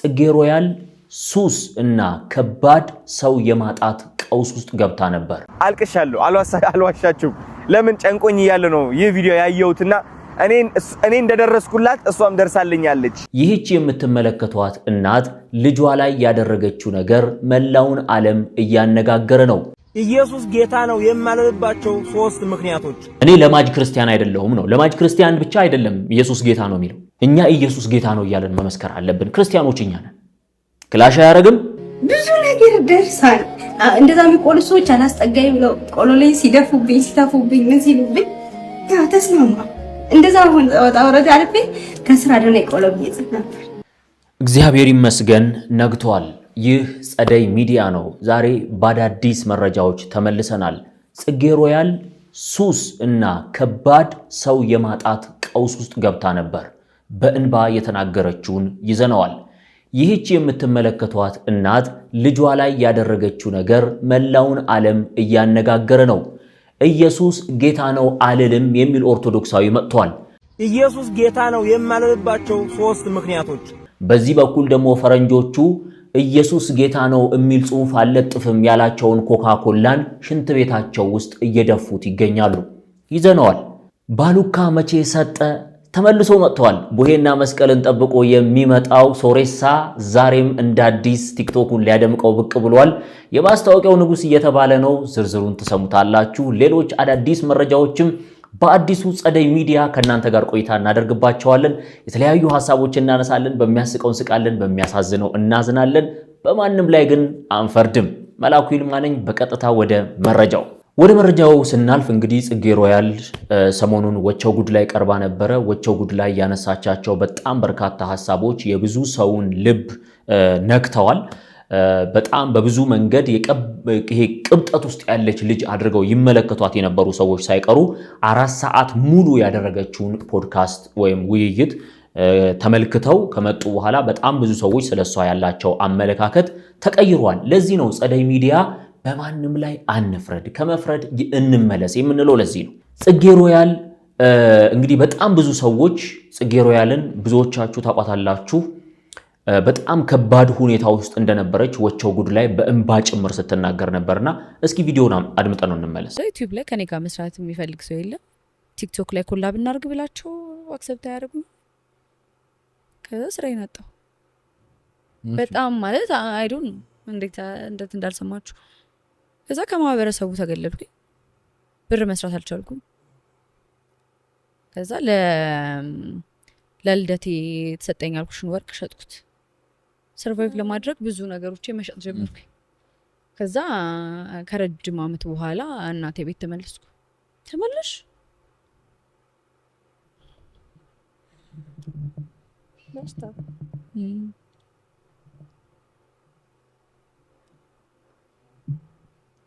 ጽጌ ሮያል ሱስ እና ከባድ ሰው የማጣት ቀውስ ውስጥ ገብታ ነበር። አልቅሻለሁ፣ አልዋሻችሁም። ለምን ጨንቆኝ ያለ ነው ይህ ቪዲዮ ያየሁትና እኔ እንደደረስኩላት እሷም ደርሳለኛለች። ይህች የምትመለከቷት እናት ልጇ ላይ ያደረገችው ነገር መላውን ዓለም እያነጋገረ ነው። ኢየሱስ ጌታ ነው የማለባቸው 3 ምክንያቶች። እኔ ለማጅ ክርስቲያን አይደለሁም ነው። ለማጅ ክርስቲያን ብቻ አይደለም ኢየሱስ ጌታ ነው የሚለው። እኛ ኢየሱስ ጌታ ነው እያለን መመስከር አለብን። ክርስቲያኖች እኛ ነን። ክላሽ አያረግም። ብዙ ነገር ደርሳል። እንደዛ የሚቆሉ ሰዎች አላስጠጋኝ ብለው ቆሎ ላይ ሲደፉብኝ ሲታፉብኝ ምን ሲሉብኝ ተስማማ። እንደዛ አሁን ወጣ ወረደ አልፌ ከስራ ደህና ቆሎ ይጽፍ ነበር። እግዚአብሔር ይመስገን ነግቷል። ይህ ጸደይ ሚዲያ ነው። ዛሬ በአዳዲስ መረጃዎች ተመልሰናል። ጽጌ ሮያል ሱስ እና ከባድ ሰው የማጣት ቀውስ ውስጥ ገብታ ነበር። በእንባ የተናገረችውን ይዘነዋል። ይህች የምትመለከቷት እናት ልጇ ላይ ያደረገችው ነገር መላውን ዓለም እያነጋገረ ነው። ኢየሱስ ጌታ ነው አልልም የሚል ኦርቶዶክሳዊ መጥቷል። ኢየሱስ ጌታ ነው የማለባቸው 3 ምክንያቶች። በዚህ በኩል ደግሞ ፈረንጆቹ ኢየሱስ ጌታ ነው የሚል ጽሑፍ አልለጥፍም ያላቸውን ኮካኮላን ሽንት ቤታቸው ውስጥ እየደፉት ይገኛሉ። ይዘነዋል። ባሉካ መቼ ሰጠ ተመልሶ መጥቷል። ቡሄና መስቀልን ጠብቆ የሚመጣው ሶሬሳ ዛሬም እንደ አዲስ ቲክቶኩን ሊያደምቀው ብቅ ብሏል። የማስታወቂያው ንጉስ እየተባለ ነው። ዝርዝሩን ትሰሙታላችሁ። ሌሎች አዳዲስ መረጃዎችም በአዲሱ ጸደይ ሚዲያ ከናንተ ጋር ቆይታ እናደርግባቸዋለን። የተለያዩ ሐሳቦችን እናነሳለን። በሚያስቀው እንስቃለን፣ በሚያሳዝነው እናዝናለን። በማንም ላይ ግን አንፈርድም። መላኩ ይልማ ነኝ። በቀጥታ ወደ መረጃው ስናልፍ እንግዲህ ጽጌ ሮያል ሰሞኑን ወቸው ጉድ ላይ ቀርባ ነበረ። ወቸው ጉድ ላይ ያነሳቻቸው በጣም በርካታ ሐሳቦች የብዙ ሰውን ልብ ነክተዋል። በጣም በብዙ መንገድ ይሄ ቅብጠት ውስጥ ያለች ልጅ አድርገው ይመለከቷት የነበሩ ሰዎች ሳይቀሩ 4 ሰዓት ሙሉ ያደረገችውን ፖድካስት ወይም ውይይት ተመልክተው ከመጡ በኋላ በጣም ብዙ ሰዎች ስለሷ ያላቸው አመለካከት ተቀይሯል። ለዚህ ነው ጸደይ ሚዲያ በማንም ላይ አንፍረድ ከመፍረድ እንመለስ የምንለው። ለዚህ ነው ጽጌ ሮያል እንግዲህ በጣም ብዙ ሰዎች ጽጌ ሮያልን ብዙዎቻችሁ ታቋታላችሁ። በጣም ከባድ ሁኔታ ውስጥ እንደነበረች ወቸው ጉድ ላይ በእንባ ጭምር ስትናገር ነበርና እስኪ ቪዲዮውን አድምጠን ነው እንመለስ። ዩቲዩብ ላይ ከኔ ጋር መስራት የሚፈልግ ሰው የለም። ቲክቶክ ላይ ኮላብ እናርግ ብላችሁ አክሰፕት አያደርጉም። ከዛ ስራ ይናጣው በጣም ማለት አይዶን እንዴት እንዳልሰማችሁ። ከዛ ከማህበረሰቡ ተገለልኩኝ። ብር መስራት አልቻልኩም። ከዛ ለልደቴ ተሰጠኝ ያልኩሽን ወርቅ ሸጥኩት። ሰርቫይቭ ለማድረግ ብዙ ነገሮች መሸጥ ጀመርኩኝ። ከዛ ከረጅም ዓመት በኋላ እናቴ ቤት ተመለስኩ። ተመለሽ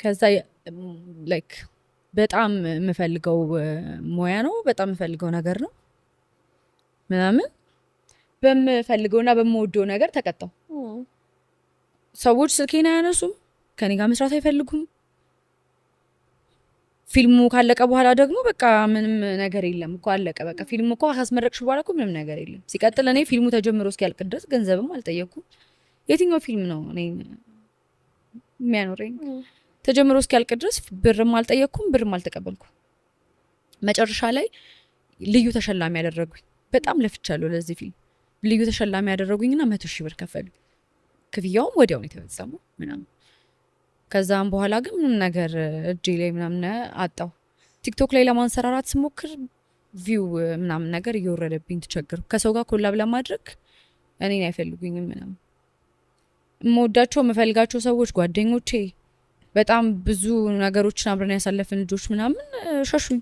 ከዛ ላይክ በጣም የምፈልገው ሙያ ነው። በጣም የምፈልገው ነገር ነው ምናምን በምፈልገውና በምወደው ነገር ተቀጣው። ሰዎች ስልኬን አያነሱም፣ ከኔ ጋር መስራት አይፈልጉም። ፊልሙ ካለቀ በኋላ ደግሞ በቃ ምንም ነገር የለም እኮ አለቀ። በቃ ፊልሙ እኮ ካስመረቅሽ በኋላ እኮ ምንም ነገር የለም። ሲቀጥል እኔ ፊልሙ ተጀምሮ እስኪያልቅ ድረስ ገንዘብም አልጠየኩም። የትኛው ፊልም ነው እኔ የሚያኖረኝ? ተጀምሮ እስኪያልቅ ድረስ ብርም አልጠየኩም፣ ብርም አልተቀበልኩም። መጨረሻ ላይ ልዩ ተሸላሚ ያደረጉኝ። በጣም ለፍቻለሁ ለዚህ ፊልም። ልዩ ተሸላሚ ያደረጉኝና 100,000 ብር ከፈሉ። ክፍያውም ወዲያው ነው የተፈጸመው ምናምን። ከዛም በኋላ ግን ምንም ነገር እጄ ላይ ምናምን አጣው። ቲክቶክ ላይ ለማንሰራራት ስሞክር ቪው ምናምን ነገር እየወረደብኝ ተቸገርኩ። ከሰው ጋር ኮላብ ለማድረግ እኔን አይፈልጉኝም ምናምን። የምወዳቸው የምፈልጋቸው ሰዎች ጓደኞቼ፣ በጣም ብዙ ነገሮችን አብረን ያሳለፍን ልጆች ምናምን ሸሹኝ።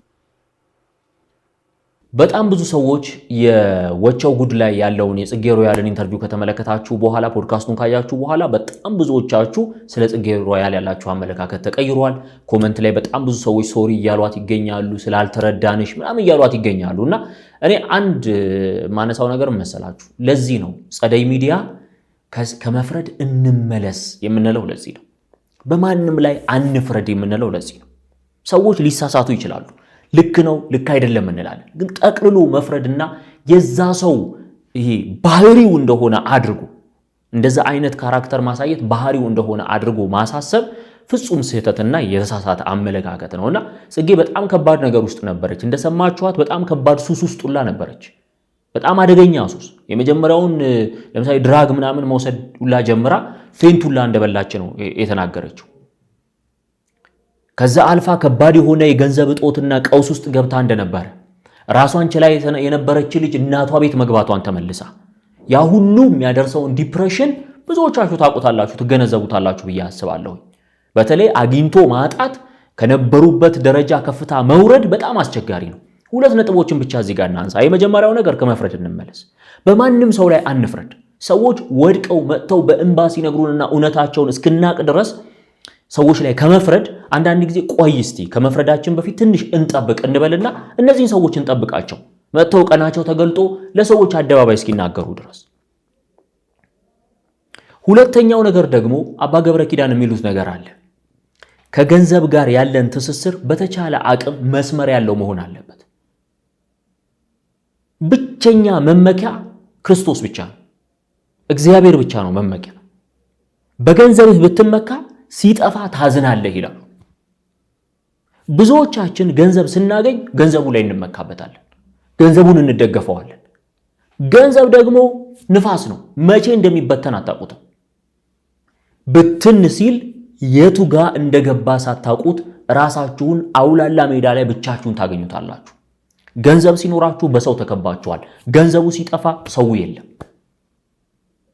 በጣም ብዙ ሰዎች የወቸው ጉድ ላይ ያለውን የጽጌ ሮያልን ኢንተርቪው ከተመለከታችሁ በኋላ ፖድካስቱን ካያችሁ በኋላ በጣም ብዙዎቻችሁ ስለ ጽጌ ሮያል ያላችሁ አመለካከት ተቀይሯል። ኮመንት ላይ በጣም ብዙ ሰዎች ሶሪ እያሏት ይገኛሉ፣ ስላልተረዳንሽ ምናምን እያሏት ይገኛሉ። እና እኔ አንድ ማነሳው ነገር መሰላችሁ፣ ለዚህ ነው ጸደይ ሚዲያ ከመፍረድ እንመለስ የምንለው። ለዚህ ነው በማንም ላይ አንፍረድ የምንለው። ለዚህ ነው ሰዎች ሊሳሳቱ ይችላሉ። ልክ ነው ልክ አይደለም እንላለን። ግን ጠቅልሎ መፍረድና የዛ ሰው ይሄ ባህሪው እንደሆነ አድርጎ እንደዛ አይነት ካራክተር ማሳየት ባህሪው እንደሆነ አድርጎ ማሳሰብ ፍጹም ስህተትና የተሳሳተ አመለካከት ነውና ጽጌ በጣም ከባድ ነገር ውስጥ ነበረች። እንደሰማችኋት በጣም ከባድ ሱስ ውስጥ ሁላ ነበረች። በጣም አደገኛ ሱስ። የመጀመሪያውን ለምሳሌ ድራግ ምናምን መውሰድ ሁላ ጀምራ ፌንት ሁላ እንደበላች ነው የተናገረችው። ከዛ አልፋ ከባድ የሆነ የገንዘብ እጦትና ቀውስ ውስጥ ገብታ እንደነበረ ራሷን ችላ የነበረች ልጅ እናቷ ቤት መግባቷን ተመልሳ ያ ሁሉ የሚያደርሰውን ዲፕሬሽን ብዙዎቻችሁ ታውቁታላችሁ፣ ትገነዘቡታላችሁ ብዬ አስባለሁ። በተለይ አግኝቶ ማጣት ከነበሩበት ደረጃ ከፍታ መውረድ በጣም አስቸጋሪ ነው። ሁለት ነጥቦችን ብቻ እዚህ ጋር እናንሳ። የመጀመሪያው ነገር ከመፍረድ እንመለስ። በማንም ሰው ላይ አንፍረድ። ሰዎች ወድቀው መጥተው በእንባ ሲነግሩንና እውነታቸውን እስክናቅ ድረስ ሰዎች ላይ ከመፍረድ አንዳንድ ጊዜ ቆይ እስቲ ከመፍረዳችን በፊት ትንሽ እንጠብቅ እንበልና እነዚህን ሰዎች እንጠብቃቸው መጥተው ቀናቸው ተገልጦ ለሰዎች አደባባይ እስኪናገሩ ድረስ። ሁለተኛው ነገር ደግሞ አባ ገብረ ኪዳን የሚሉት ነገር አለ። ከገንዘብ ጋር ያለን ትስስር በተቻለ አቅም መስመር ያለው መሆን አለበት። ብቸኛ መመኪያ ክርስቶስ ብቻ ነው፣ እግዚአብሔር ብቻ ነው መመኪያ። በገንዘብህ ብትመካ ሲጠፋ ታዝናለህ ይላሉ። ብዙዎቻችን ገንዘብ ስናገኝ ገንዘቡ ላይ እንመካበታለን፣ ገንዘቡን እንደገፈዋለን። ገንዘብ ደግሞ ንፋስ ነው፣ መቼ እንደሚበተን አታውቁትም። ብትን ሲል የቱ ጋር እንደገባ ሳታውቁት ራሳችሁን አውላላ ሜዳ ላይ ብቻችሁን ታገኙታላችሁ። ገንዘብ ሲኖራችሁ በሰው ተከባችኋል፣ ገንዘቡ ሲጠፋ ሰው የለም።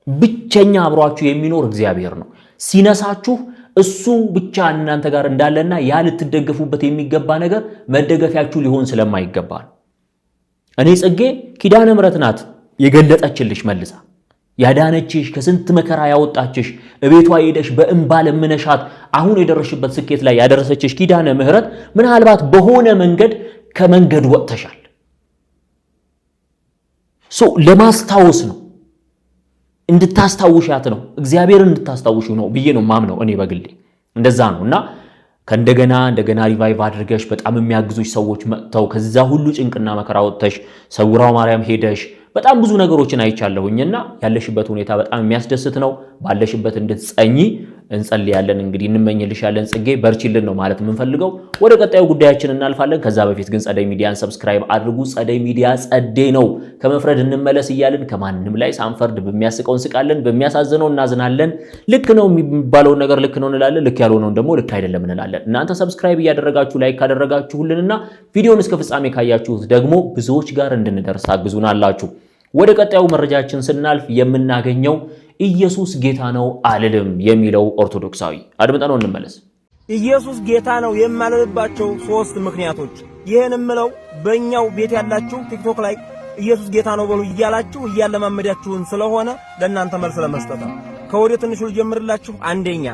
ብቸኛ አብሯችሁ የሚኖር እግዚአብሔር ነው። ሲነሳችሁ እሱ ብቻ እናንተ ጋር እንዳለና ያ ልትደገፉበት የሚገባ ነገር መደገፊያችሁ ሊሆን ስለማይገባ ነው። እኔ ጽጌ ኪዳነ ምሕረት ናት የገለጠችልሽ መልሳ ያዳነችሽ፣ ከስንት መከራ ያወጣችሽ፣ እቤቷ ሄደሽ በእንባ ለምነሻት አሁን የደረሽበት ስኬት ላይ ያደረሰችሽ ኪዳነ ምሕረት ምናልባት በሆነ መንገድ ከመንገድ ወጥተሻል። ለማስታወስ ነው፣ እንድታስታውሻት ነው፣ እግዚአብሔርን እንድታስታውሹ ነው ብዬ ነው ማምነው እኔ በግሌ እንደዛ ነውና ከእንደገና ሪቫይቭ አድርገሽ በጣም የሚያግዙሽ ሰዎች መጥተው ከዛ ሁሉ ጭንቅና መከራ ወጥተሽ ሰውራው ማርያም ሄደሽ በጣም ብዙ ነገሮችን አይቻለሁኝና ያለሽበት ሁኔታ በጣም የሚያስደስት ነው። ባለሽበት እንድትጸኚ እንጸልያለን። እንግዲህ እንመኝልሻለን ጽጌ፣ በርቺልን ነው ማለት የምንፈልገው። ወደ ቀጣዩ ጉዳያችን እናልፋለን። ከዛ በፊት ግን ጸደይ ሚዲያን ሰብስክራይብ አድርጉ። ጸደይ ሚዲያ ጸዴ ነው። ከመፍረድ እንመለስ እያልን ከማንም ላይ ሳንፈርድ በሚያስቀው እንስቃለን፣ በሚያሳዝነው እናዝናለን። ልክ ነው የሚባለው ነገር ልክ ነው እንላለን፣ ልክ ያልሆነውን ደግሞ ልክ አይደለም እንላለን። እናንተ ሰብስክራይብ እያደረጋችሁ ላይክ ካደረጋችሁልንና ቪዲዮውን እስከ ፍጻሜ ካያችሁት ደግሞ ብዙዎች ጋር እንድንደርስ አግዙናላችሁ። ወደ ቀጣዩ መረጃችን ስናልፍ የምናገኘው ኢየሱስ ጌታ ነው አልልም የሚለው ኦርቶዶክሳዊ አድምጠነው እንመለስ። ኢየሱስ ጌታ ነው የማልልባቸው 3 ምክንያቶች። ይሄን ምለው በእኛው ቤት ያላችሁ ቲክቶክ ላይ ኢየሱስ ጌታ ነው በሉ እያላችሁ እያለማመዳችሁን ስለሆነ ለእናንተ መልስ ለመስጠት ነው። ከወዲሁ ትንሹ ልጀምርላችሁ። አንደኛ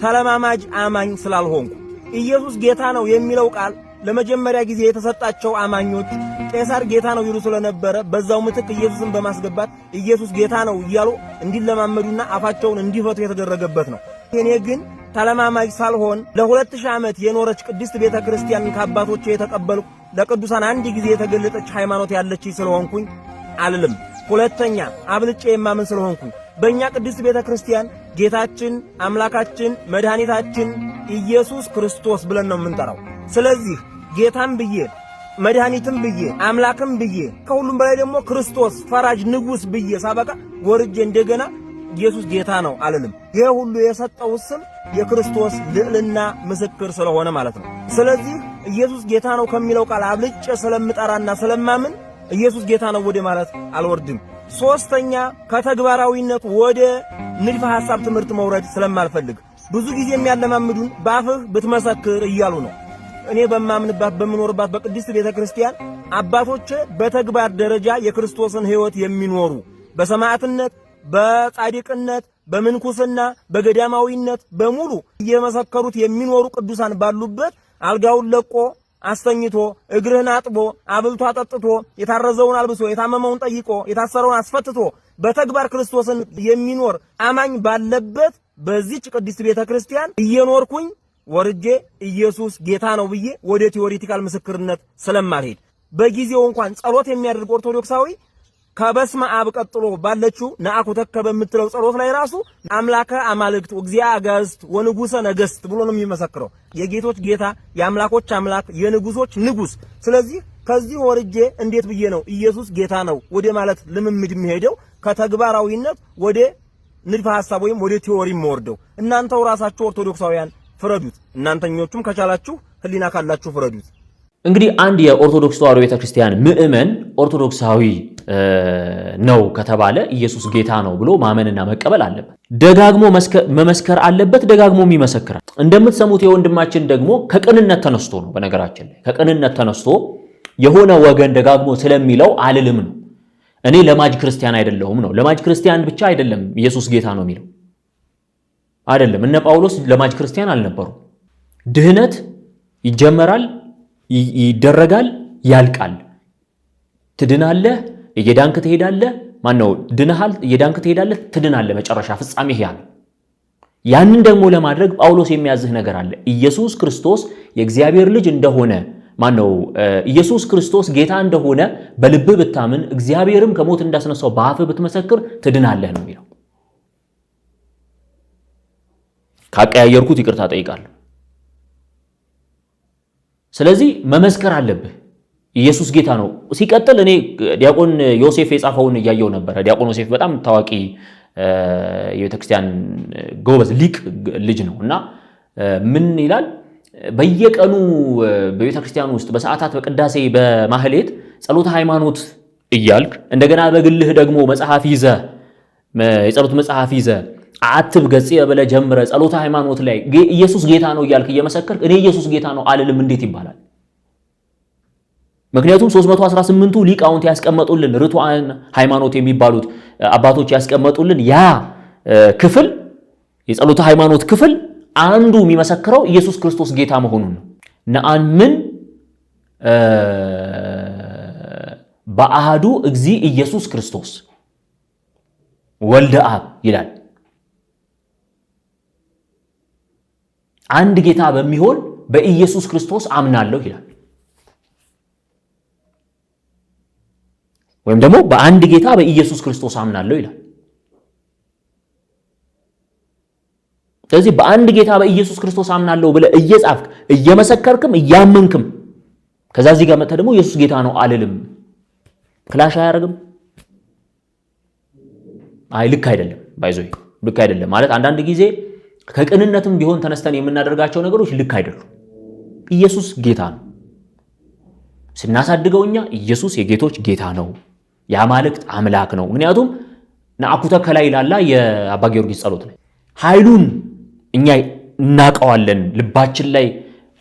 ተለማማጅ አማኝ ስላልሆንኩ። ኢየሱስ ጌታ ነው የሚለው ቃል ለመጀመሪያ ጊዜ የተሰጣቸው አማኞች ቄሳር ጌታ ነው ይሉ ስለነበረ በዛው ምትክ ኢየሱስን በማስገባት ኢየሱስ ጌታ ነው እያሉ እንዲለማመዱና አፋቸውን እንዲፈቱ የተደረገበት ነው። እኔ ግን ተለማማጅ ሳልሆን ለ2000 ዓመት የኖረች ቅድስት ቤተክርስቲያን ከአባቶቼ የተቀበልኩ ለቅዱሳን አንድ ጊዜ የተገለጠች ሃይማኖት ያለች ስለሆንኩኝ አልልም። ሁለተኛ አብልጬ የማምን ስለሆንኩኝ በእኛ ቅድስት ቤተክርስቲያን ጌታችን አምላካችን መድኃኒታችን ኢየሱስ ክርስቶስ ብለን ነው የምንጠራው። ስለዚህ ጌታም ብዬ መድኃኒትም ብዬ አምላክም ብዬ ከሁሉም በላይ ደግሞ ክርስቶስ ፈራጅ ንጉስ ብዬ ሳበቃ ወርጄ እንደገና ኢየሱስ ጌታ ነው አልልም። ይሄ ሁሉ የሰጠው ስም የክርስቶስ ልዕልና ምስክር ስለሆነ ማለት ነው። ስለዚህ ኢየሱስ ጌታ ነው ከሚለው ቃል አብልጬ ስለምጠራና ስለማምን ኢየሱስ ጌታ ነው ወደ ማለት አልወርድም። ሶስተኛ ከተግባራዊነት ወደ ንድፈ ሐሳብ ትምህርት መውረድ ስለማልፈልግ ብዙ ጊዜ የሚያለማምዱን በአፍህ ብትመሰክር እያሉ ነው። እኔ በማምንባት በመኖርባት በቅድስት ቤተክርስቲያን አባቶቼ በተግባር ደረጃ የክርስቶስን ሕይወት የሚኖሩ በሰማዕትነት፣ በጻድቅነት፣ በምንኩስና፣ በገዳማዊነት በሙሉ እየመሰከሩት የሚኖሩ ቅዱሳን ባሉበት አልጋውን ለቆ አስተኝቶ እግርህን አጥቦ አብልቶ አጠጥቶ የታረዘውን አልብሶ የታመመውን ጠይቆ የታሰረውን አስፈትቶ በተግባር ክርስቶስን የሚኖር አማኝ ባለበት በዚህች ቅድስት ቤተክርስቲያን እየኖርኩኝ ወርጄ ኢየሱስ ጌታ ነው ብዬ ወደ ቲዮሪቲካል ምስክርነት ስለማልሄድ በጊዜው እንኳን ጸሎት የሚያደርግ ኦርቶዶክሳዊ ከበስመ አብ ቀጥሎ ባለችው ነአኩተከ በምትለው ጸሎት ላይ ራሱ አምላከ አማልክት ወእግዚአ አጋዕዝት ወንጉሰ ነገስት ብሎ ነው የሚመሰክረው። የጌቶች ጌታ፣ የአምላኮች አምላክ፣ የንጉሶች ንጉስ። ስለዚህ ከዚህ ወርጄ እንዴት ብዬ ነው ኢየሱስ ጌታ ነው ወደ ማለት ልምምድ የሚሄደው? ከተግባራዊነት ወደ ንድፈ ሐሳብ ወይም ወደ ቲዮሪ የምወርደው? እናንተው ራሳችሁ ኦርቶዶክሳውያን ፍረዱት። እናንተኞቹም ከቻላችሁ ህሊና ካላችሁ ፍረዱት። እንግዲህ አንድ የኦርቶዶክስ ተዋሕዶ ቤተክርስቲያን ምእመን ኦርቶዶክሳዊ ነው ከተባለ ኢየሱስ ጌታ ነው ብሎ ማመንና መቀበል አለበት። ደጋግሞ መመስከር አለበት። ደጋግሞም ይመሰክራል። እንደምትሰሙት የወንድማችን ደግሞ ከቅንነት ተነስቶ ነው። በነገራችን ላይ ከቅንነት ተነስቶ የሆነ ወገን ደጋግሞ ስለሚለው አልልም ነው። እኔ ለማጅ ክርስቲያን አይደለሁም ነው። ለማጅ ክርስቲያን ብቻ አይደለም ኢየሱስ ጌታ ነው የሚለው አይደለም። እነ ጳውሎስ ለማጅ ክርስቲያን አልነበሩም። ድህነት ይጀመራል፣ ይደረጋል፣ ያልቃል። ትድናለህ፣ እየዳንክ ትሄዳለህ። ማነው ድነሃል፣ እየዳንክ ትሄዳለህ፣ ትድናለህ። መጨረሻ ፍጻሜ ይሄ ነው። ያንን ደግሞ ለማድረግ ጳውሎስ የሚያዝህ ነገር አለ። ኢየሱስ ክርስቶስ የእግዚአብሔር ልጅ እንደሆነ ማነው ኢየሱስ ክርስቶስ ጌታ እንደሆነ በልብህ ብታምን እግዚአብሔርም ከሞት እንዳስነሳው በአፍህ ብትመሰክር ትድናለህ ነው የሚለው። ካቀያየርኩት ይቅርታ ጠይቃለሁ። ስለዚህ መመስከር አለብህ ኢየሱስ ጌታ ነው። ሲቀጥል እኔ ዲያቆን ዮሴፍ የጻፈውን እያየው ነበር። ዲያቆን ዮሴፍ በጣም ታዋቂ የቤተክርስቲያን ጎበዝ ሊቅ ልጅ ነው እና ምን ይላል? በየቀኑ በቤተክርስቲያን ውስጥ በሰዓታት በቅዳሴ በማህሌት ጸሎተ ሃይማኖት እያልክ እንደገና በግልህ ደግሞ መጽሐፍ ይዘህ የጸሎት መጽሐፍ ይዘህ አትብ ገጽ የበለ ጀምረ ጸሎተ ሃይማኖት ላይ ኢየሱስ ጌታ ነው እያልክ እየመሰከርክ እኔ ኢየሱስ ጌታ ነው አልልም እንዴት ይባላል? ምክንያቱም 318ቱ ሊቃውንት ያስቀመጡልን ርቱዓን ሃይማኖት የሚባሉት አባቶች ያስቀመጡልን ያ ክፍል የጸሎተ ሃይማኖት ክፍል አንዱ የሚመሰክረው ኢየሱስ ክርስቶስ ጌታ መሆኑን ነው። ነአምን በአሃዱ እግዚ ኢየሱስ ክርስቶስ ወልደ አብ ይላል። አንድ ጌታ በሚሆን በኢየሱስ ክርስቶስ አምናለሁ ይላል። ወይም ደግሞ በአንድ ጌታ በኢየሱስ ክርስቶስ አምናለሁ ይላል። ስለዚህ በአንድ ጌታ በኢየሱስ ክርስቶስ አምናለሁ ብለህ እየጻፍክ እየመሰከርክም እያመንክም ከዛ እዚህ ጋር መጥተህ ደግሞ ኢየሱስ ጌታ ነው አልልም ክላሽ አያደርግም? አይ ልክ አይደለም። ባይዞይ ልክ አይደለም ማለት አንዳንድ ጊዜ ከቅንነትም ቢሆን ተነስተን የምናደርጋቸው ነገሮች ልክ አይደሉም። ኢየሱስ ጌታ ነው ስናሳድገው እኛ ኢየሱስ የጌቶች ጌታ ነው፣ የአማልክት አምላክ ነው። ምክንያቱም ነአኩተ ከላይ ላላ የአባ ጊዮርጊስ ጸሎት ላይ ኃይሉን እኛ እናቀዋለን። ልባችን ላይ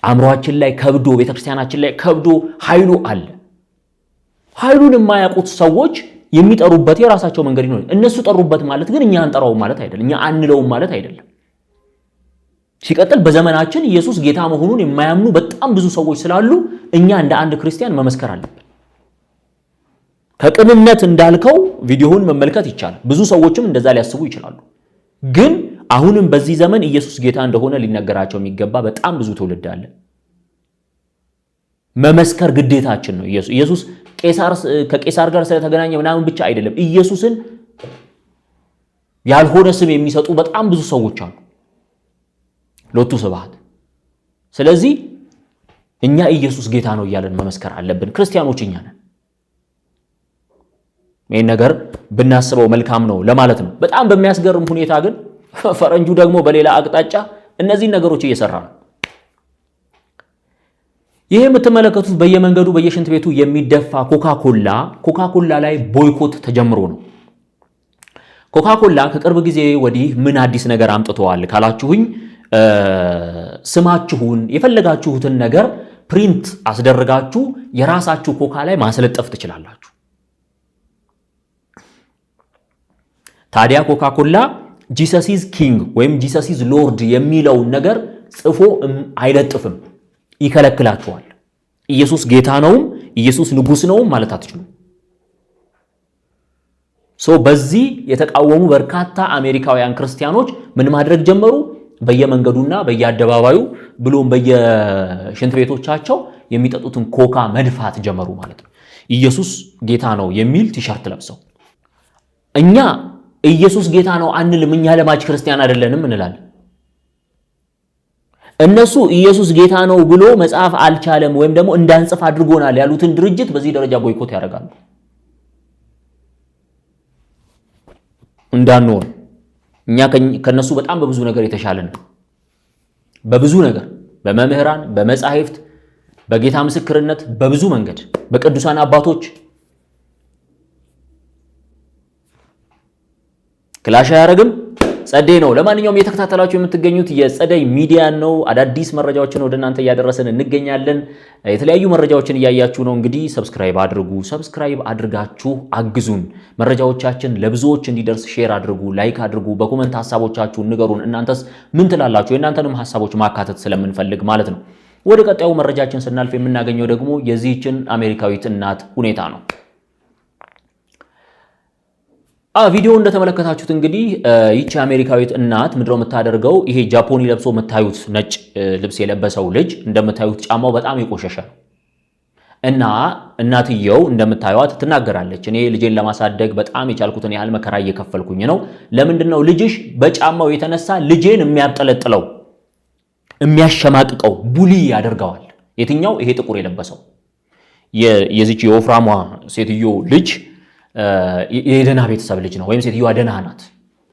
አእምሮአችን ላይ ከብዶ ቤተክርስቲያናችን ላይ ከብዶ ኃይሉ አለ። ኃይሉን የማያውቁት ሰዎች የሚጠሩበት የራሳቸው መንገድ ነው። እነሱ ጠሩበት ማለት ግን እኛ አንጠራው ማለት አይደለም፣ እኛ አንለውም ማለት አይደለም። ሲቀጥል በዘመናችን ኢየሱስ ጌታ መሆኑን የማያምኑ በጣም ብዙ ሰዎች ስላሉ እኛ እንደ አንድ ክርስቲያን መመስከር አለብን። ከቅንነት እንዳልከው ቪዲዮውን መመልከት ይቻላል። ብዙ ሰዎችም እንደዛ ሊያስቡ ይችላሉ። ግን አሁንም በዚህ ዘመን ኢየሱስ ጌታ እንደሆነ ሊነገራቸው የሚገባ በጣም ብዙ ትውልድ አለ። መመስከር ግዴታችን ነው። ኢየሱስ ከቄሳር ጋር ስለተገናኘ ምናምን ብቻ አይደለም። ኢየሱስን ያልሆነ ስም የሚሰጡ በጣም ብዙ ሰዎች አሉ። ሎቱ ስብሐት። ስለዚህ እኛ ኢየሱስ ጌታ ነው እያለን መመስከር አለብን። ክርስቲያኖች እኛ ነን። ይህን ነገር ብናስበው መልካም ነው ለማለት ነው። በጣም በሚያስገርም ሁኔታ ግን ፈረንጁ ደግሞ በሌላ አቅጣጫ እነዚህን ነገሮች እየሰራ ነው። ይሄ የምትመለከቱት በየመንገዱ በየሽንት ቤቱ የሚደፋ ኮካኮላ ላይ ቦይኮት ተጀምሮ ነው። ኮካኮላ ከቅርብ ጊዜ ወዲህ ምን አዲስ ነገር አምጥተዋል ካላችሁኝ ስማችሁን የፈለጋችሁትን ነገር ፕሪንት አስደርጋችሁ የራሳችሁ ኮካ ላይ ማስለጠፍ ትችላላችሁ። ታዲያ ኮካኮላ ጂሰስ ኢዝ ኪንግ ወይም ጂሰስ ኢዝ ሎርድ የሚለውን ነገር ጽፎ አይለጥፍም፣ ይከለክላችኋል። ኢየሱስ ጌታ ነውም ኢየሱስ ንጉስ ነውም ማለት አትችሉም። በዚህ የተቃወሙ በርካታ አሜሪካውያን ክርስቲያኖች ምን ማድረግ ጀመሩ? በየመንገዱና በየአደባባዩ ብሎም በየሽንት ቤቶቻቸው የሚጠጡትን ኮካ መድፋት ጀመሩ ማለት ነው። ኢየሱስ ጌታ ነው የሚል ቲሸርት ለብሰው እኛ ኢየሱስ ጌታ ነው አንልም እኛ ለማጅ ክርስቲያን አይደለንም እንላለን እነሱ ኢየሱስ ጌታ ነው ብሎ መጽሐፍ አልቻለም ወይም ደግሞ እንዳንጽፍ አድርጎናል ያሉትን ድርጅት በዚህ ደረጃ ቦይኮት ያደርጋሉ እንዳንሆን እኛ ከነሱ በጣም በብዙ ነገር የተሻለን በብዙ ነገር በመምህራን በመጻሕፍት በጌታ ምስክርነት በብዙ መንገድ በቅዱሳን አባቶች ክላሽ ያረግም ጸደይ ነው ለማንኛውም የተከታተላችሁ የምትገኙት የጸደይ ሚዲያ ነው አዳዲስ መረጃዎችን ወደናንተ ያደረሰን እንገኛለን የተለያዩ መረጃዎችን ያያያችሁ ነው እንግዲህ ሰብስክራይብ አድርጋችሁ አግዙን መረጃዎቻችን ለብዙዎች እንዲደርስ ሼር አድርጉ ላይክ አድርጉ በኮሜንት ሐሳቦቻችሁን ንገሩን እናንተስ ምን ትላላችሁ የእናንተንም ሐሳቦች ማካተት ስለምንፈልግ ማለት ነው ወደ ቀጣዩ መረጃችን ስናልፍ የምናገኘው ደግሞ የዚህችን አሜሪካዊት እናት ሁኔታ ነው ቪዲዮ እንደተመለከታችሁት እንግዲህ ይቺ አሜሪካዊት እናት ምድሮ የምታደርገው ይሄ ጃፖኒ ለብሶ መታዩት ነጭ ልብስ የለበሰው ልጅ እንደምታዩት ጫማው በጣም የቆሸሸ እና እናትየው እንደምታዩት ትናገራለች እኔ ልጄን ለማሳደግ በጣም የቻልኩትን ያህል መከራ እየከፈልኩኝ ነው ለምንድነው ልጅሽ በጫማው የተነሳ ልጄን የሚያጠለጥለው የሚያሸማቅቀው ቡሊ ያደርጋዋል የትኛው ይሄ ጥቁር የለበሰው የዚች የወፍራሟ ሴትዮ ልጅ የደና ቤተሰብ ልጅ ነው ወይም ሴትዮዋ ደና ናት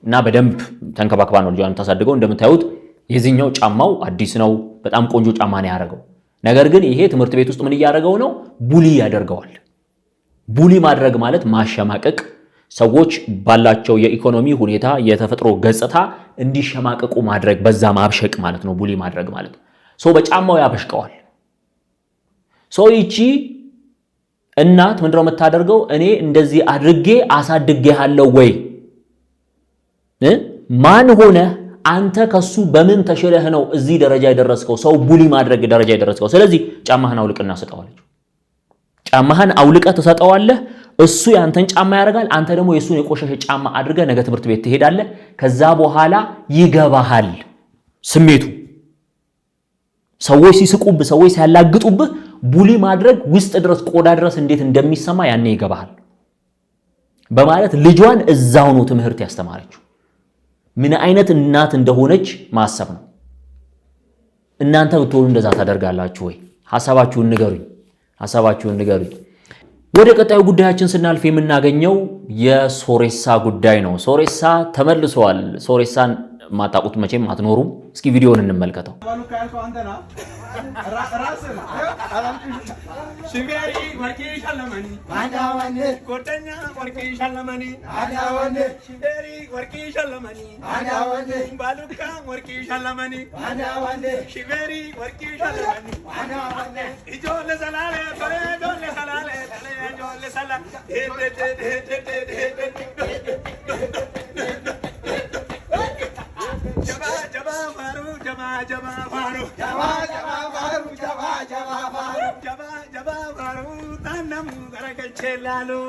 እና በደንብ ተንከባክባ ነው ልጇን ታሳድገው እንደምታዩት የዚህኛው ጫማው አዲስ ነው በጣም ቆንጆ ጫማ ነው ያደረገው ነገር ግን ይሄ ትምህርት ቤት ውስጥ ምን ያደርገው ነው ቡሊ ያደርገዋል ቡሊ ማድረግ ማለት ማሸማቀቅ ሰዎች ባላቸው የኢኮኖሚ ሁኔታ የተፈጥሮ ገጽታ እንዲሸማቀቁ ማድረግ በዛ ማብሸቅ ማለት ነው ቡሊ ማድረግ ማለት ሰው በጫማው ያበሽቀዋል ሰው ይቺ እናት ምንድነው የምታደርገው እኔ እንደዚህ አድርጌ አሳድጌሃለሁ ወይ ማን ሆነ አንተ ከሱ በምን ተሽለህ ነው እዚህ ደረጃ የደረስከው ሰው ቡሊ ማድረግ ደረጃ የደረስከው ስለዚህ ጫማህን አውልቅና ሰጠዋለች ጫማህን አውልቀህ ተሰጠዋለህ እሱ ያንተን ጫማ ያደርጋል አንተ ደግሞ የሱን የቆሸሸ ጫማ አድርገህ ነገ ትምህርት ቤት ትሄዳለህ ከዛ በኋላ ይገባሃል ስሜቱ ሰዎች ሲስቁብህ ሰዎች ሲያላግጡብህ ቡሊ ማድረግ ውስጥ ድረስ ቆዳ ድረስ እንዴት እንደሚሰማ ያኔ ይገባሃል በማለት ልጇን እዛው ነው ትምህርት ያስተማረችው ምን አይነት እናት እንደሆነች ማሰብ ነው እናንተ ብትሆኑ እንደዛ ታደርጋላችሁ ወይ ሐሳባችሁን ንገሩኝ ወደ ቀጣዩ ጉዳያችን ስናልፍ የምናገኘው የሶሬሳ ጉዳይ ነው ሶሬሳ ተመልሷል ሶሬሳን ማጣቁት መቼም አትኖሩም እስኪ ቪዲዮውን እንመልከተው ሽቤሪ ወርቂ ሸለመኒ አዳወኔ ኮተኛ ወርቂ ሸለመኒ አዳወኔ ሽቤሪ ወርቂ ሸለመኒ አዳወኔ ባሉካ ወርቂ ሸለመኒ አዳወኔ ሽቤሪ ወርቂ ሸለመኒ አዳወኔ ኢጆለ ሰላለ ጆለ ሰላለ ጆለ ሰላለ Chelalo,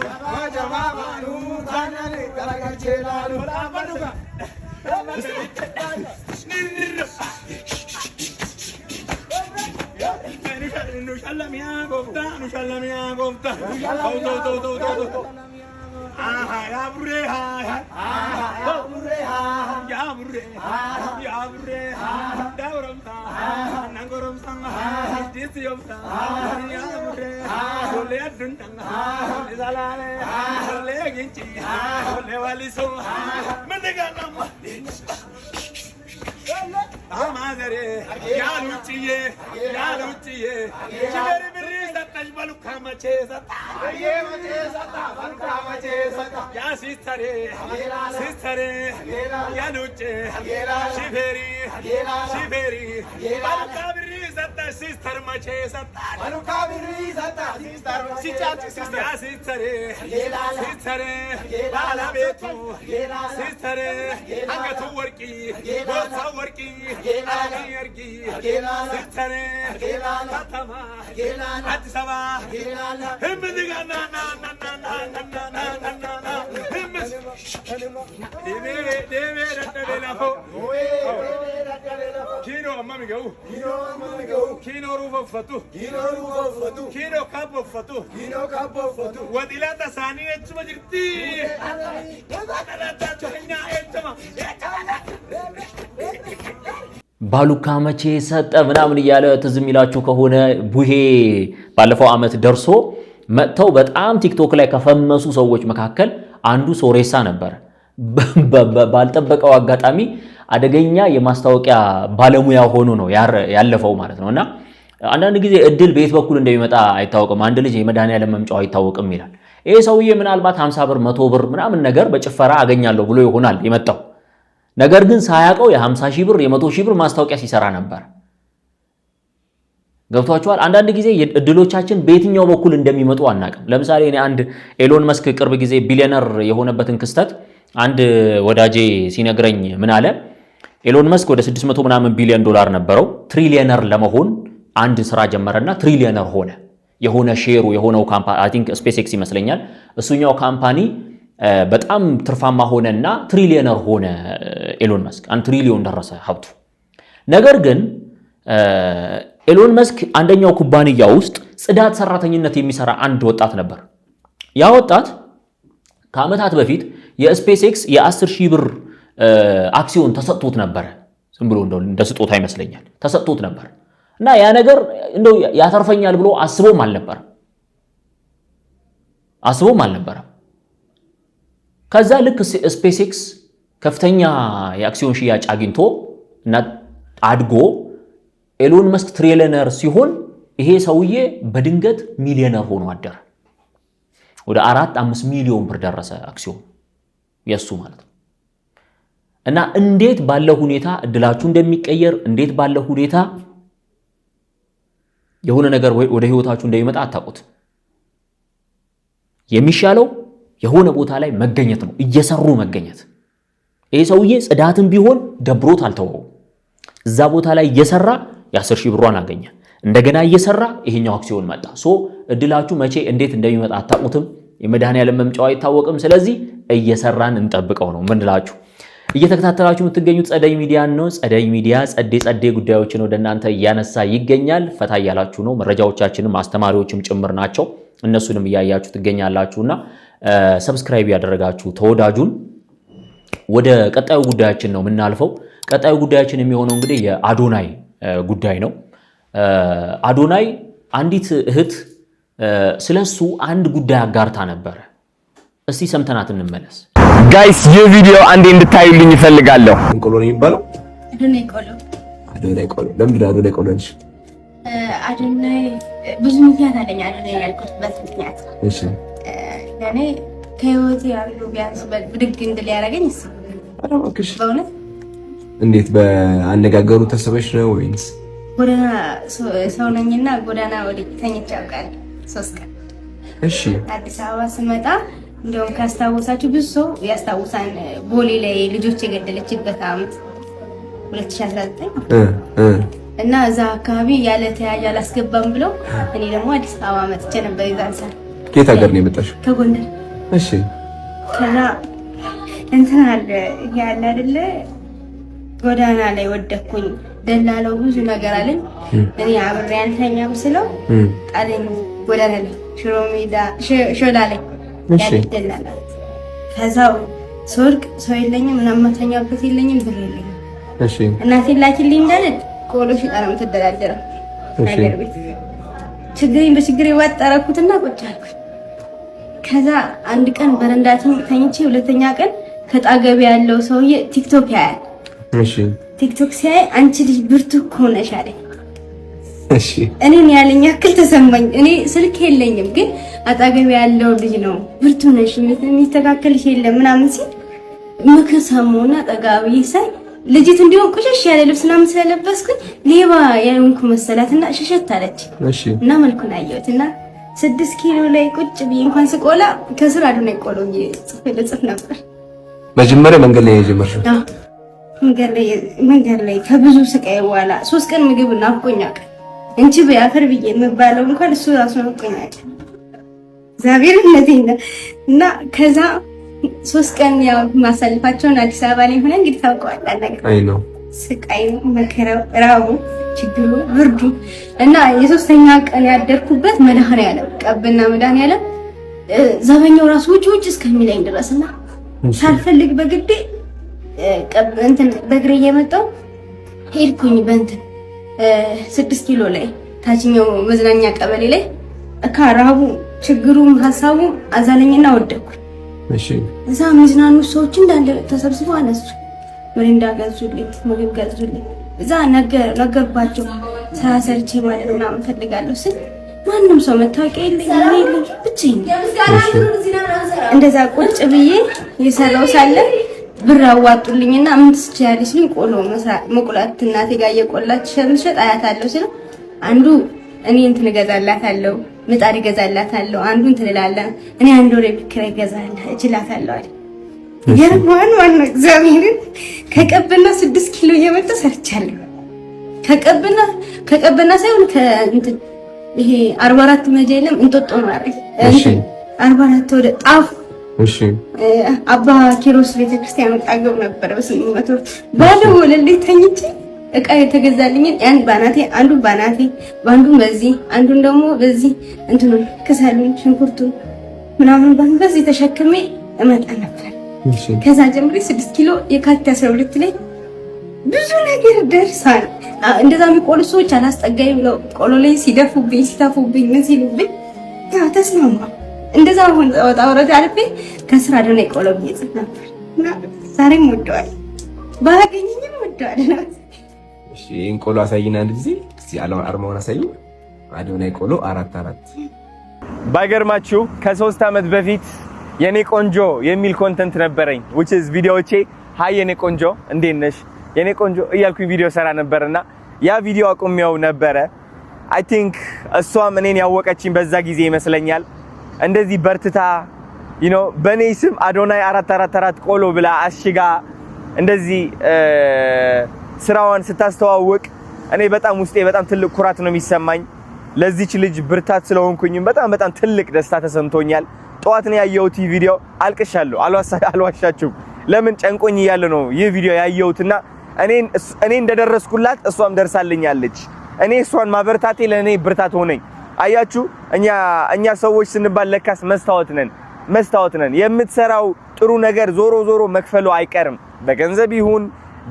Javaru, Tanale, Chelalo, Rabaduga. Nusalamia Gopta. Yabre, Dauramta, Nangoramta, Disiomta, Yabre, Soleadunta, Zalale, Soleaginchi, Solevaliso, Mendeganam. Amazere, Yaluchie, Chiveri Birisa, Tajbaluka Chesa, Ya sister, Yaluche, Shiveri, Balukabirisa, sister Machesa, Balukabirisa, sister, Ya sister, Balabetu, sister, Angatu worky, working, Ergi, sister, Katama, Atisava, Himmidigana, Kino, Mamma Kino rubafatu. Kino kabofatu. Wadila tasani etuma jirti. ባሉካ መቼ ሰጠ ምናምን እያለ ትዝ የሚላችሁ ከሆነ ቡሄ ባለፈው አመት ደርሶ መጥተው በጣም ቲክቶክ ላይ ከፈመሱ ሰዎች መካከል አንዱ ሶሬሳ ነበር። ባልጠበቀው አጋጣሚ አደገኛ የማስታወቂያ ባለሙያ ሆኖ ነው ያለፈው ማለት ነውና አንዳንድ ጊዜ እድል ቤት በኩል እንደሚመጣ አይታወቅም። አንድ ልጅ የመድኃኒዓለም መምጫው አይታወቅም ይላል። ይሄ ሰውዬ ምናልባት 50 ብር 100 ብር ምናምን ነገር በጭፈራ አገኛለሁ ብሎ ይሆናል የመጣው። ነገር ግን ሳያውቀው የ50 ሺህ ብር የ100 ሺህ ብር ማስታወቂያ ሲሰራ ነበር። ገብቷችኋል? አንዳንድ ጊዜ እድሎቻችን በየትኛው በኩል እንደሚመጡ አናውቅም። ለምሳሌ እኔ አንድ ኤሎን መስክ ቅርብ ጊዜ ቢሊዮነር የሆነበትን ክስተት አንድ ወዳጄ ሲነግረኝ ምን አለ? ኤሎን መስክ ወደ 600 ምናምን ቢሊዮን ዶላር ነበረው። ትሪሊየነር ለመሆን አንድ ስራ ጀመረና ትሪሊየነር ሆነ። የሆነ ሼሩ የሆነው ካምፓኒ አይ ቲንክ ስፔስ ኤክስ ይመስለኛል። እሱኛው ካምፓኒ በጣም ትርፋማ ሆነና ትሪሊየነር ሆነ። ኤሎን መስክ 1 ትሪሊዮን ደረሰ ሀብቱ። ነገር ግን ኤሎን መስክ አንደኛው ኩባንያ ውስጥ ጽዳት ሰራተኝነት የሚሰራ አንድ ወጣት ነበር። ያ ወጣት ከዓመታት በፊት የስፔስ ኤክስ የ10 ሺህ ብር አክሲዮን ተሰጥቶት ነበር። ዝም ብሎ እንደ ስጦታ ይመስለኛል ተሰጥቶት ነበር እና ያ ነገር እንደው ያተርፈኛል ብሎ አስቦም አልነበረም። ከዛ ልክ ስፔስ ኤክስ ከፍተኛ የአክሲዮን ሽያጭ አግኝቶ እና አድጎ ኤሎን መስክ ትሪሊየነር ሲሆን ይሄ ሰውዬ በድንገት ሚሊዮነር ሆኖ አደረ። ወደ 4-5 ሚሊዮን ብር ደረሰ አክሲዮን የሱ ማለት ነው። እና እንዴት ባለው ሁኔታ እድላችሁ እንደሚቀየር እንዴት ባለው ሁኔታ የሆነ ነገር ወደ ህይወታችሁ እንደሚመጣ አታውቁት። የሚሻለው የሆነ ቦታ ላይ መገኘት ነው፣ እየሰሩ መገኘት። ይሄ ሰውዬ ጽዳትም ቢሆን ደብሮት አልተወው። እዛ ቦታ ላይ እየሰራ የ10 ሺህ ብሯን አገኘ። እንደገና እየሰራ ይሄኛው አክሲዮን መጣ። እድላችሁ መቼ እንዴት እንደሚመጣ አታውቁትም። የመድኃኒዓለም መምጫው አይታወቅም። ስለዚህ እየሰራን እንጠብቀው ነው ምንላችሁ። እየተከታተላችሁ የምትገኙት ጸደይ ሚዲያ ነው። ጸደይ ሚዲያ ጸዴ ጉዳዮችን ወደ እናንተ እያነሳ ይገኛል። ፈታ እያላችሁ ነው። መረጃዎቻችንም አስተማሪዎችም ጭምር ናቸው። እነሱንም እያያችሁ ትገኛላችሁና ሰብስክራይብ ያደረጋችሁ ተወዳጁን። ወደ ቀጣዩ ጉዳያችን ነው የምናልፈው። ቀጣዩ ጉዳያችን የሚሆነው እንግዲህ የአዶናይ ጉዳይ ነው። አዶናይ አንዲት እህት ስለሱ አንድ ጉዳይ አጋርታ ነበር። እስቲ ሰምተናት እንመለስ። ጋይስ ይህ ቪዲዮ አንዴ እንድታዩልኝ እፈልጋለሁ። ቆሎ ነው የሚባለው? አዶናይ ቆሎ። አዶናይ ቆሎ። ለምንድን ነው አዶናይ ቆሎ ነሽ? አዶናይ ብዙ ምክንያት አለኝ አዶናይ ያልኩበት ምክንያት። እሺ ለኔ ከህይወቴ ያሉ ቢያንስ ብድግ እንድል ያደረገኝ እሱ። ኧረ እባክሽ በእውነት እንዴት? በአነጋገሩ ተሰበሽ ነው ወይንስ? ጎዳና ሰው ነኝና ጎዳና ወዲህ ተኝቼ አውቃለሁ 3 ቀን። እሺ አዲስ አበባ ስመጣ እንደውም ካስታወሳችሁ ብዙ ሰው ያስታውሳን ቦሌ ላይ ልጆች የገደለችበት ዓመት 2019 እና እዛ አካባቢ ያለ ተያዥ አላስገባም ብለው እኔ ደግሞ አዲስ አበባ መጥቼ ነበር። ይዛን ሰዓት ከየት ሀገር ነው የመጣሽው? ከጎንደር። እሺ ከዛ እንትን አለ ያለ አይደለ ጎዳና ላይ ወደኩኝ። ደላለው ብዙ ነገር አለኝ። እኔ አብሬ አንተኛም ስለው ጣለኝ ጎዳና ላይ ሽሮ ሜዳ ሾላ ላይ ያደላላ። ከዛው ሶርቅ ሰው የለኝም ምናምን መተኛበት የለኝም ብር የለኝም። እሺ እናቴ ላኪልኝ እንዳለ ቆሎ ሽጣ ነው የምትደራደረው ነገር ቤት። ችግሬን በችግሬ ዋጣረኩትና ቁጭ አልኩኝ። ከዛ አንድ ቀን በረንዳ ተኝቼ ሁለተኛ ቀን ከጣገቢ ያለው ሰውዬ ቲክቶክ ያያል። እሺ ቲክቶክ ሲያይ አንቺ ልጅ ብርቱ እኮ ነሽ አለኝ። እሺ እኔን ያለኝ ያክል ተሰማኝ። እኔ ስልክ የለኝም ግን አጣገቢ ያለው ልጅ ነው ብርቱ ነሽ የሚስተካከልሽ የለም ምናምን ሲል ምክር ሰማሁና ጠጋቢ ሳይ ልጅት እንዲሆን ቁሽሽ ያለ ልብስ ምናምን ስለለበስኩኝ ሌባ ያልኩ መሰላትና ሸሸት አለች። እሺ እና መልኩን አየሁትና 6 ኪሎ ላይ ቁጭ ብዬ እንኳን ስቆላ ከስር አዶናይ ቆሎ ጽፍ ነበር። መጀመሪያ መንገድ ላይ የጀመርሽው? መንገድ ላይ ከብዙ ስቃይ በኋላ 3 ቀን ምግብ ናፍቆኛል። እንቺ በአፈር ብዬ የምባለው እንኳን እሱ ራሱ ናፍቆኛል። እግዚአብሔር ይመስገን። እና ከዛ 3 ቀን ያው ማሳልፋቸውን አዲስ አበባ ላይ ሆነ እንግዲህ ታውቀዋለህ ነገር። አይ ነው ስቃይ መከራው ራቡ ችግሩ ብርዱ እና የሶስተኛ ቀን ያደርኩበት መድኃኔዓለም ቀብና መድኃኔዓለም ዘበኛው ራሱ ውጭ እስከሚለኝ ድረስና ሳልፈልግ በግዴ ቀብ እንትን በእግሬ እየመጣሁ ሄድኩኝ በእንትን 6 ኪሎ ላይ ታችኛው መዝናኛ ቀበሌ ላይ ከራቡ ችግሩም ሀሳቡ አዛለኝና ወደኩ። እሺ እዛ መዝናኑ ሰዎች እንዳለ ተሰብስበው አነሱ። ወሬንዳ ገዙልኝ፣ ምግብ ገዙልኝ። እዛ ነገርኳቸው ስራ ሰርቼ ማለት ምናምን ፈልጋለሁ ስል ማንም ሰው መታወቂያ የለኝም ብቻዬን እንደዛ ቁጭ ብዬ የሰራው ሳለ ብር አዋጡልኝና ምን ትችያለሽ ልኝ ቆሎ መቁላት እናቴ ጋር እየቆላች ሸምሸጥ አያታለሁ ስለ አንዱ እኔ እንትን እገዛላታለሁ ምጣድ እገዛላታለሁ አንዱ እንትን እላለሁ እኔ አንድ ወሬ ብክራ እችላታለሁ አይደል የርማን ዋና እግዚአብሔርን ከቀበና 6 ኪሎ እየመጣ ሰርቻለሁ። ከቀበና ሳይሆን ከእንትን ይሄ 44 መጀለም እንጦጦ ነው አይደል? እሺ 44 ወደ ጣፍ እሺ አባ ኪሮስ ቤተክርስቲያን ወጣገው ነበር በ800 ባለ ወለል ተኝቼ እቃ የተገዛልኝ ያን ባናቴ አንዱ ባናቴ ባንዱ በዚህ አንዱን ደግሞ በዚህ እንትኑ ከሰሉን ሽንኩርቱ ምናምን በዚህ ተሸክሜ እመጣ ነበር። ከዛ ጀምሬ 6 ኪሎ የካቲት 12 ላይ ብዙ ነገር ደርሳል። እንደዛ የሚቆሉ ሰዎች አላስጠጋይ ብለው ቆሎ ላይ ሲደፉብኝ ሲታፉብኝ ምን ሲሉብኝ ተስማማ። እንደዛ አሁን ወጣ ወረደ አልፌ ከስራ ደና ቆሎ ይጽፍ ነበር እና ዛሬም ወደዋል ባገኘኝም ወደዋል። እሺ ቆሎ አሳይና አንድ ጊዜ እስቲ አርማውን አሳይ። አዶናይ ቆሎ 44 ባይገርማችሁ ከ3 አመት በፊት የኔ ቆንጆ የሚል ኮንተንት ነበረኝ which is ቪዲዮዎቼ ሃይ የኔ ቆንጆ እንዴት ነሽ የኔ ቆንጆ እያልኩኝ ቪዲዮ ሰራ ነበርና ያ ቪዲዮ አቁሜው ነበረ። አይ ቲንክ እሷም እኔን ያወቀችኝ በዛ ጊዜ ይመስለኛል። እንደዚህ በርትታ በኔ ስም አዶናይ 444 ቆሎ ብላ አሽጋ እንደዚህ ስራዋን ስታስተዋውቅ እኔ በጣም ውስጤ በጣም ትልቅ ኩራት ነው የሚሰማኝ። ለዚች ልጅ ብርታት ስለሆንኩኝም በጣም ትልቅ ደስታ ተሰምቶኛል። ጠዋት ነው ያየሁት ቪዲዮ አልቅሻለሁ። አልዋሻችሁም። ለምን ጨንቆኝ እያለ ነው ይህ ቪዲዮ ያየሁትና እኔ እንደደረስኩላት እሷም ደርሳልኛለች። እኔ እሷን ማበርታቴ ለኔ ብርታት ሆነኝ። አያችሁ እኛ ሰዎች ስንባል ለካስ መስታወት ነን። የምትሰራው ጥሩ ነገር ዞሮ መክፈሉ አይቀርም። በገንዘብ ይሁን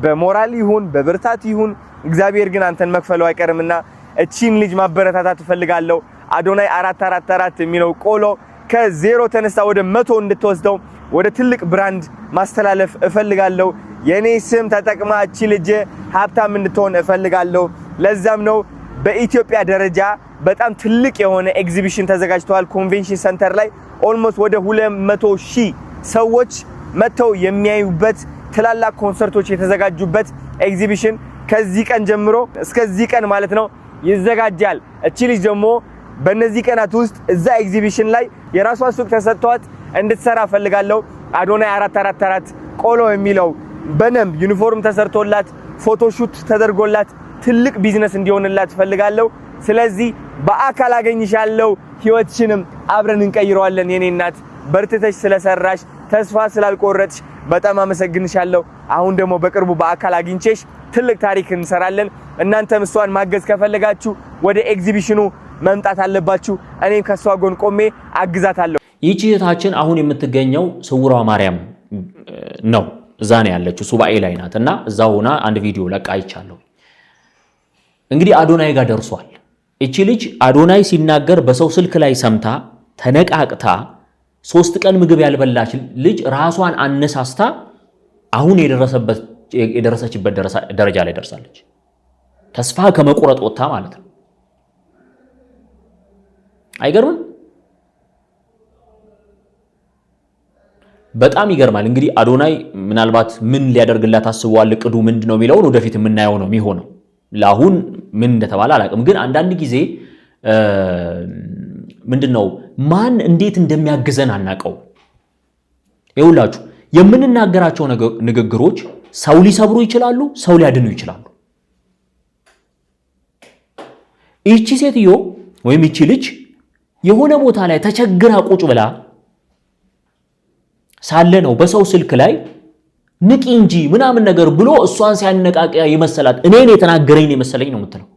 በሞራል ይሁን በብርታት ይሁን እግዚአብሔር ግን አንተን መክፈሉ አይቀርምና እቺን ልጅ ማበረታታት እፈልጋለሁ። አዶናይ 444 የሚለው ቆሎ ከዜሮ ተነስታ ወደ 100 እንድትወስደው ወደ ትልቅ ብራንድ ማስተላለፍ እፈልጋለሁ። የኔ ስም ተጠቅማ እቺ ልጅ ሀብታም እንድትሆን እፈልጋለሁ። ለዛም ነው በኢትዮጵያ ደረጃ በጣም ትልቅ የሆነ ኤግዚቢሽን ተዘጋጅቷል። ኮንቬንሽን ሴንተር ላይ ኦልሞስት ወደ 200,000 ሰዎች መተው የሚያዩበት ትላልቅ ኮንሰርቶች የተዘጋጁበት ኤግዚቢሽን ከዚህ ቀን ጀምሮ እስከዚህ ቀን ማለት ነው ይዘጋጃል። እቺ ልጅ ደግሞ በእነዚህ ቀናት ውስጥ እዛ ኤግዚቢሽን ላይ የራሷ ሱቅ ተሰጥቷት እንድትሰራ ፈልጋለሁ። አዶናይ 444 ቆሎ የሚለው በነም ዩኒፎርም ተሰርቶላት ፎቶሹት ተደርጎላት ትልቅ ቢዝነስ እንዲሆንላት ፈልጋለሁ። ስለዚህ በአካል አገኝሻለሁ፣ ህይወትሽንም አብረን እንቀይረዋለን። የኔ እናት በርትተሽ ስለሰራሽ ተስፋ ስላልቆረጥሽ በጣም አመሰግንሻለሁ። አሁን ደግሞ በቅርቡ በአካል አግኝቼሽ ትልቅ ታሪክ እንሰራለን። እናንተም እሷን ማገዝ ከፈለጋችሁ ወደ ኤግዚቢሽኑ መምጣት አለባችሁ። እኔም ከሷ ጎን ቆሜ አግዛታለሁ። ይህች እህታችን አሁን የምትገኘው ስውሯ ማርያም ነው። እዛ ነው ያለችው፣ ሱባኤ ላይ ናት እና እዛ ሆና አንድ ቪዲዮ ለቃ አይቻለሁ። እንግዲህ አዶናይ ጋር ደርሷል። እቺ ልጅ አዶናይ ሲናገር በሰው ስልክ ላይ ሰምታ ተነቃቅታ 3 ቀን ምግብ ያልበላች ልጅ ራሷን አነሳስታ አሁን የደረሰችበት ደረጃ ላይ ደርሳለች። ተስፋ ከመቁረጥ ወጣ ማለት ነው። አይገርምም? በጣም ይገርማል። እንግዲህ አዶናይ ምናልባት ምን ሊያደርግላት አስቧል፣ እቅዱ ምንድነው የሚለውን ወደፊት የምናየው ነው የሚሆነው። ለአሁን ምን እንደተባለ አላውቅም። ግን አንዳንድ ጊዜ ምንድነው ማን እንዴት እንደሚያግዘን አናውቀው። ይኸውላችሁ የምንናገራቸው ንግግሮች ሰው ሊሰብሩ ይችላሉ፣ ሰው ሊያድኑ ይችላሉ። ይቺ ሴትዮ ወይም ይቺ ልጅ የሆነ ቦታ ላይ ተቸግራ ቁጭ ብላ ሳለ ነው በሰው ስልክ ላይ ንቂ እንጂ ምናምን ነገር ብሎ እሷን ሲያነቃቂያ የመሰላት እኔን የተናገረኝ ነው የመሰለኝ ነው የምትለው።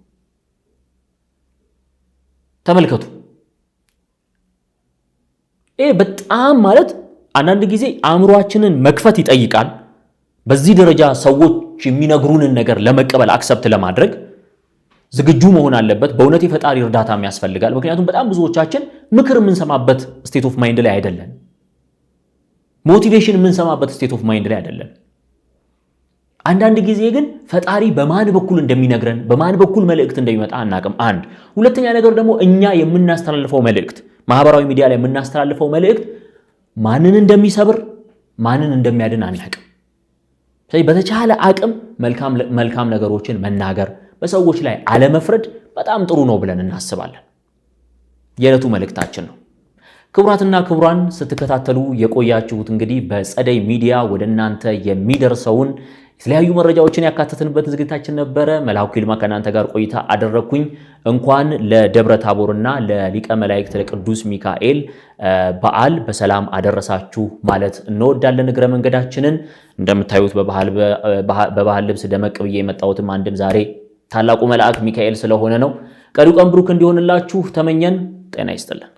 ተመልከቱ። በጣም ማለት አንዳንድ ጊዜ አእምሮአችንን መክፈት ይጠይቃል። በዚህ ደረጃ ሰዎች የሚነግሩንን ነገር ለመቀበል አክሰፕት ለማድረግ ዝግጁ መሆን አለበት። በእውነት የፈጣሪ እርዳታም ያስፈልጋል። ምክንያቱም በጣም ብዙዎቻችን ምክር የምንሰማበት ስቴት ኦፍ ማይንድ ላይ አይደለን። ሞቲቬሽን የምንሰማበት ስቴት ኦፍ ማይንድ ላይ አይደለን። አንዳንድ ጊዜ ግን ፈጣሪ በማን በኩል እንደሚነግረን በማን በኩል መልእክት እንደሚመጣ አናቅም። አንድ ሁለተኛ ነገር ደግሞ እኛ የምናስተላልፈው መልእክት ማህበራዊ ሚዲያ ላይ የምናስተላልፈው መልእክት ማንን እንደሚሰብር ማንን እንደሚያድን አናቅም። ስለዚህ በተቻለ አቅም መልካም ነገሮችን መናገር፣ በሰዎች ላይ አለመፍረድ በጣም ጥሩ ነው ብለን እናስባለን። የዕለቱ መልእክታችን ነው። ክቡራትና ክቡራን ስትከታተሉ የቆያችሁት እንግዲህ በፀደይ ሚዲያ ወደ እናንተ የሚደርሰውን የተለያዩ መረጃዎችን ያካተትንበት ዝግጅታችን ነበረ። መላኩ ይልማ ከእናንተ ጋር ቆይታ አደረግኩኝ። እንኳን ለደብረ ታቦርና ለሊቀ መላእክት ለቅዱስ ሚካኤል በዓል በሰላም አደረሳችሁ ማለት እንወዳለን። እግረ መንገዳችንን እንደምታዩት በባህል ልብስ ደመቅ ብዬ የመጣሁትም አንድም ዛሬ ታላቁ መልአክ ሚካኤል ስለሆነ ነው። ቀሪው ቀን ብሩክ እንዲሆንላችሁ ተመኘን። ጤና ይስጥልን።